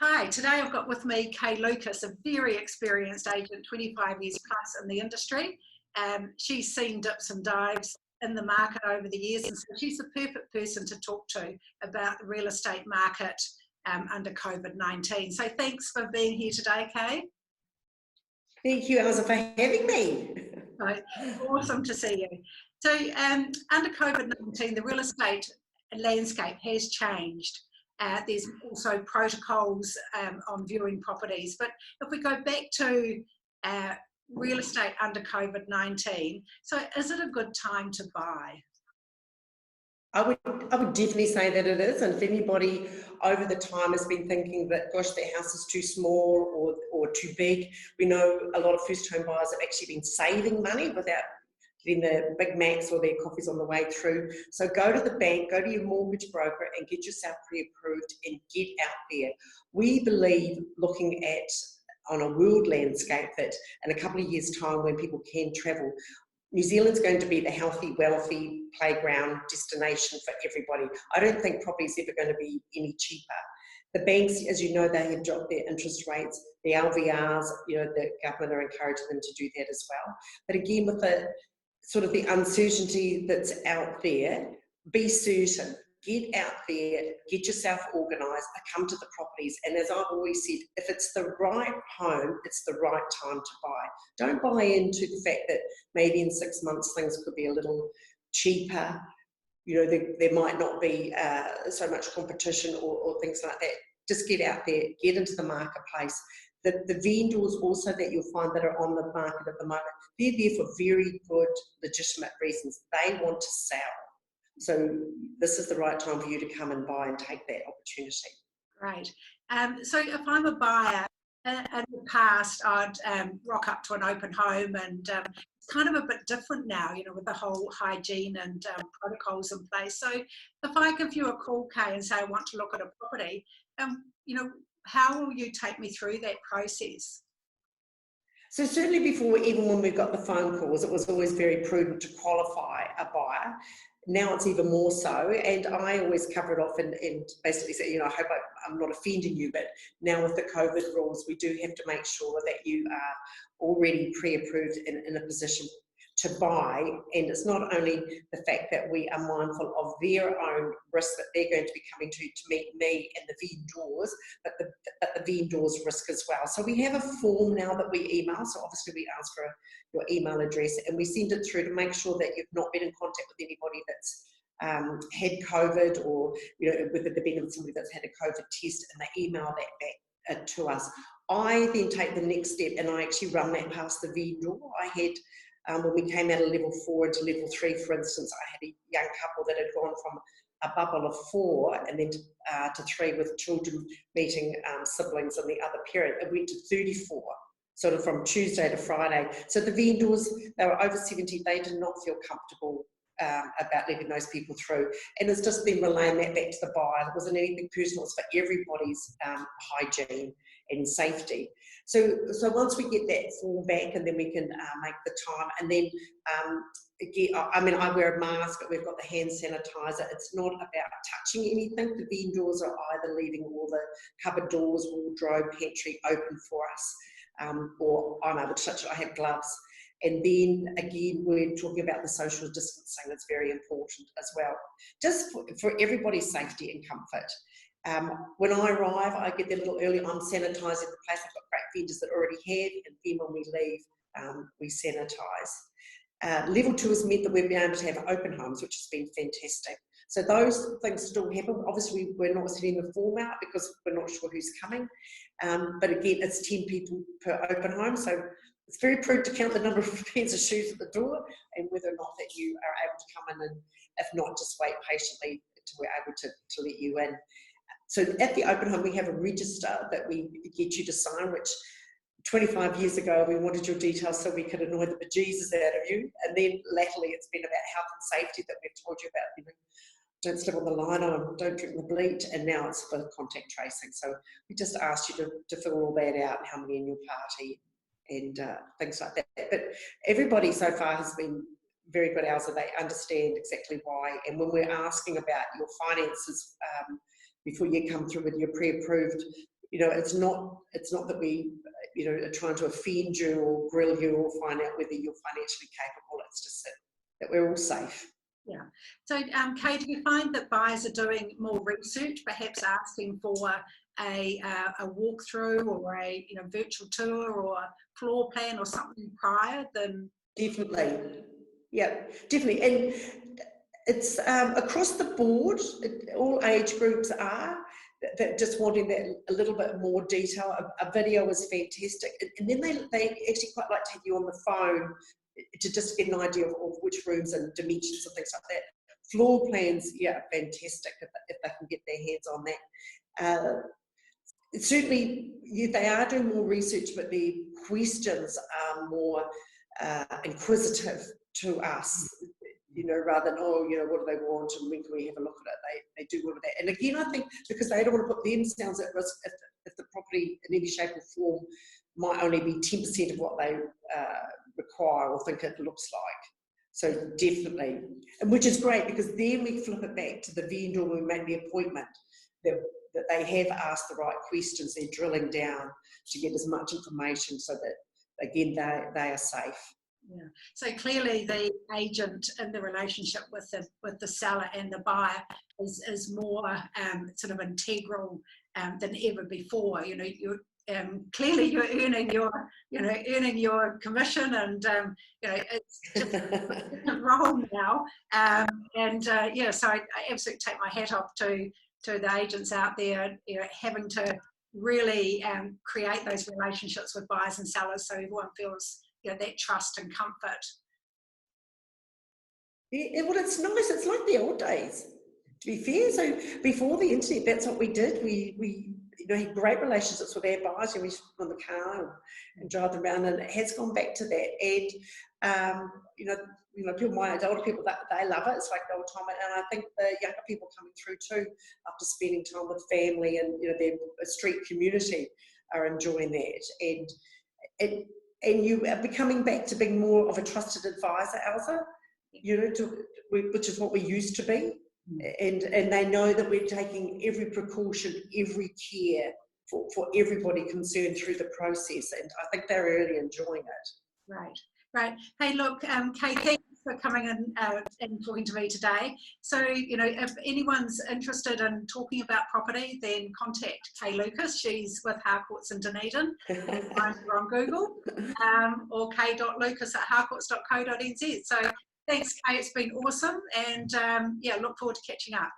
Hi, today I've got with me Kay Lucas, a very experienced agent, 25 years plus in the industry. She's seen dips and dives in the market over the years, and so she's the perfect person to talk to about the real estate market under COVID-19. So thanks for being here today, Kay. Thank you, Ailsa, for having me. Awesome to see you. So under COVID-19, the real estate landscape has changed. There's also protocols on viewing properties. But if we go back to real estate under COVID-19, so is it a good time to buy? I would definitely say that it is, and if anybody over the time has been thinking that, gosh, their house is too small or too big, we know a lot of first home buyers have actually been saving money without getting the Big Macs or their coffees on the way through. So go to the bank, go to your mortgage broker and get yourself pre-approved and get out there. We believe, looking at on a world landscape, that in a couple of years' time when people can travel, New Zealand's going to be the healthy, wealthy playground destination for everybody. I don't think property is ever going to be any cheaper. The banks, as you know, they have dropped their interest rates. The LVRs, the government are encouraging them to do that as well. But again, with the sort of the uncertainty that's out there, be certain. Get out there, get yourself organised, come to the properties. And as I've always said, if it's the right home, it's the right time to buy. Don't buy into the fact that maybe in 6 months things could be a little cheaper. There might not be so much competition or things like that. Just get out there, get into the marketplace. The vendors also that you'll find that are on the market at the moment, they're there for very good, legitimate reasons. They want to sell. So this is the right time for you to come and buy and take that opportunity. Great. So if I'm a buyer, in the past I'd rock up to an open home, and it's kind of a bit different now, with the whole hygiene and protocols in place. So if I give you a call, Kay, and say I want to look at a property, how will you take me through that process? So certainly before, even when we got the phone calls, it was always very prudent to qualify a buyer. Now it's even more so, and I always cover it off and basically say, I hope I'm not offending you, but now with the COVID rules, we do have to make sure that you are already pre-approved in a position to buy. And it's not only the fact that we are mindful of their own risk that they're going to be coming to meet me and the vendors, but the vendors' risk as well. So we have a form now that we email. So obviously we ask for your email address and we send it through to make sure that you've not been in contact with anybody that's had COVID, or whether they've been with somebody that's had a COVID test, and they email that back to us. I then take the next step and I actually run that past the vendor. I had when we came out of level 4 into level 3, for instance, I had a young couple that had gone from a bubble of 4 and then to 3 with children meeting siblings and the other parent. It went to 34, sort of from Tuesday to Friday. So the vendors, they were over 70, they did not feel comfortable about letting those people through. And it's just then relaying that back to the buyer. It wasn't anything personal, it's for everybody's hygiene and safety. So once we get that form back, and then we can make the time, and then I wear a mask, but we've got the hand sanitizer. It's not about touching anything. The vendors are either leaving all the cupboard doors, wardrobe, pantry open for us, or I'm able to touch it. I have gloves. And then again, we're talking about the social distancing. That's very important as well, just for everybody's safety and comfort. When I arrive, I get there a little early. I'm sanitising the place. I've got great vendors that already have, and then when we leave, we sanitise. Level 2 has meant that we've been able to have open homes, which has been fantastic. So those things still happen. Obviously, we're not setting the form out because we're not sure who's coming. But again, it's 10 people per open home. So it's very prudent to count the number of pairs of shoes at the door and whether or not that you are able to come in, and if not, just wait patiently until we're able to let you in. So at the open home, we have a register that we get you to sign, which 25 years ago, we wanted your details so we could annoy the bejesus out of you. And then latterly, it's been about health and safety that we've told you about, don't slip on the lino, don't drink the bleach, and now it's for contact tracing. So we just asked you to fill all that out, and how many in your party, and things like that. But everybody so far has been very good, Ailsa. They understand exactly why. And when we're asking about your finances before you come through with your pre-approved, it's not that we, are trying to offend you or grill you or find out whether you're financially capable. It's just that we're all safe. Yeah. So, Kay, do you find that buyers are doing more research, perhaps asking for a walkthrough or a virtual tour or a floor plan or something prior than? Definitely. Yeah, definitely. And it's across the board, all age groups are that just wanting that a little bit more detail. A video is fantastic. And then they actually quite like to have you on the phone to just get an idea of which rooms and dimensions and things like that. Floor plans, yeah, fantastic if they can get their hands on that. Certainly, they are doing more research, but the questions are more inquisitive to us, rather than, what do they want and when can we have a look at it? They do all of that. And again, I think because they don't want to put themselves at risk if the property in any shape or form might only be 10% of what they require or think it looks like. So definitely, and which is great because then we flip it back to the vendor when we make the appointment, that they have asked the right questions, they're drilling down to get as much information so that, again, they are safe. Yeah. So clearly the agent in the relationship with the seller and the buyer is more sort of integral than ever before. Clearly you're earning your commission, and it's just a different role now. So I absolutely take my hat off to the agents out there, having to really create those relationships with buyers and sellers so everyone feels that trust and comfort. Yeah, well, it's nice. It's like the old days, to be fair. So before the internet, that's what we did. We had great relationships with our buyers, and we sit on the car and drive them around, and it has gone back to that. And people my age, older people, they love it. It's like the old time, and I think the younger people coming through too, after spending time with family and their street community, are enjoying that. And you are becoming back to being more of a trusted advisor, Ailsa, which is what we used to be. And they know that we're taking every precaution, every care for everybody concerned through the process. And I think they're really enjoying it. Right. Hey, look, Kate, thanks for coming in and talking to me today. So, if anyone's interested in talking about property, then contact Kay Lucas. She's with Harcourts in Dunedin. Find her on Google, or k.lucas@harcourts.co.nz. So thanks, Kay. It's been awesome. And look forward to catching up.